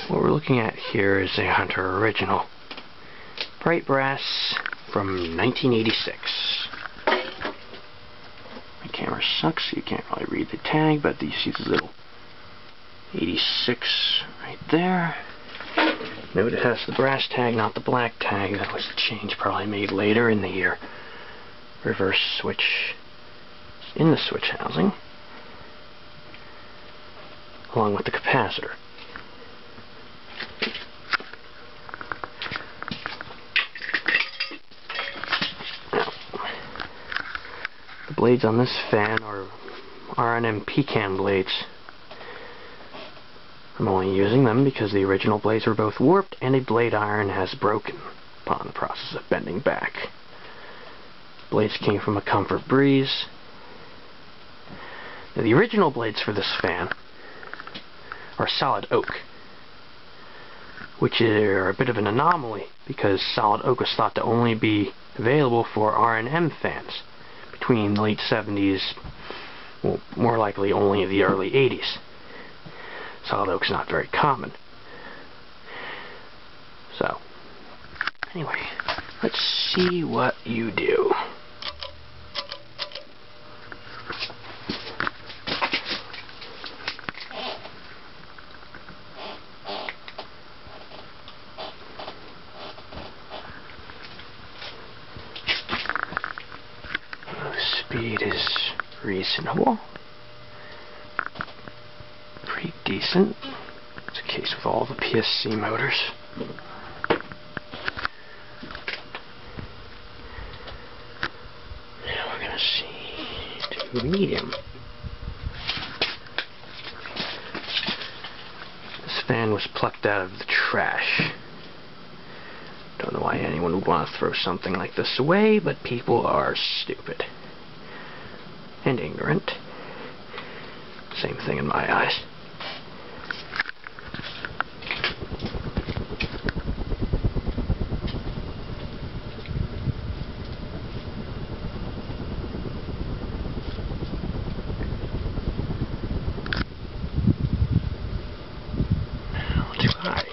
What we're looking at here is a Hunter original. Bright brass from 1986. My camera sucks, so you can't really read the tag, but you see the little 86 right there. Note it has the brass tag, not the black tag. That was a change probably made later in the year. Reverse switch in the switch housing, along with the capacitor. Now, the blades on this fan are R&M pecan blades. I'm only using them because the original blades were both warped and a blade iron has broken upon the process of bending back. Blades came from a Comfort Breeze. Now, the original blades for this fan are solid oak, which are a bit of an anomaly because solid oak was thought to only be available for R&M fans between the late 70s, well, more likely only the early 80s. Solid oak's not very common. So, anyway, let's see what you do. Speed is reasonable. Pretty decent. It's the case with all the PSC motors. Now we're going to see to medium. This fan was plucked out of the trash. Don't know why anyone would want to throw something like this away, but people are stupid and ignorant. Same thing in my eyes. Too high.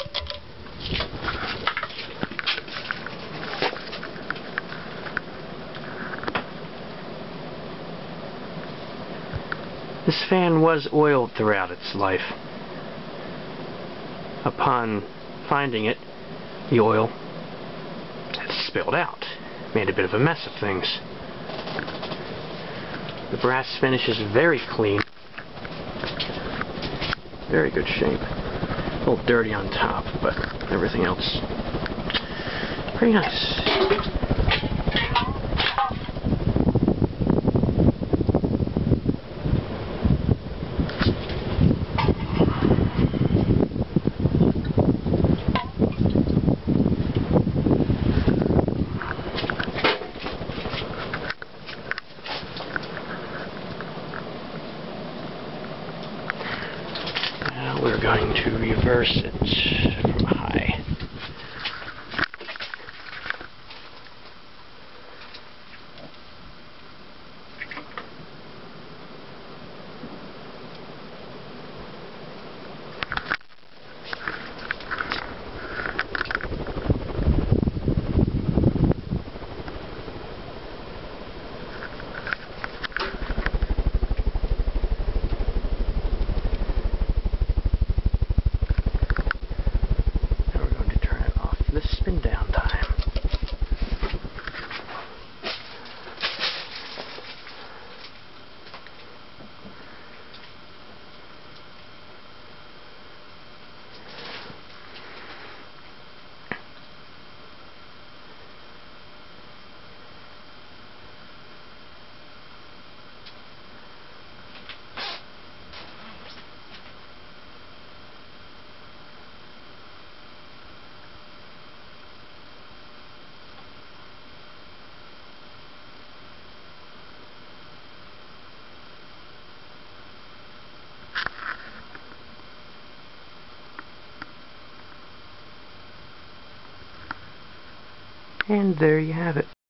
This fan was oiled throughout its life. Upon finding it, the oil had spilled out. Made a bit of a mess of things. The brass finish is very clean. Very good shape. A little dirty on top, but everything else pretty nice. Now we're going to reverse it from high. Spin down time. And there you have it.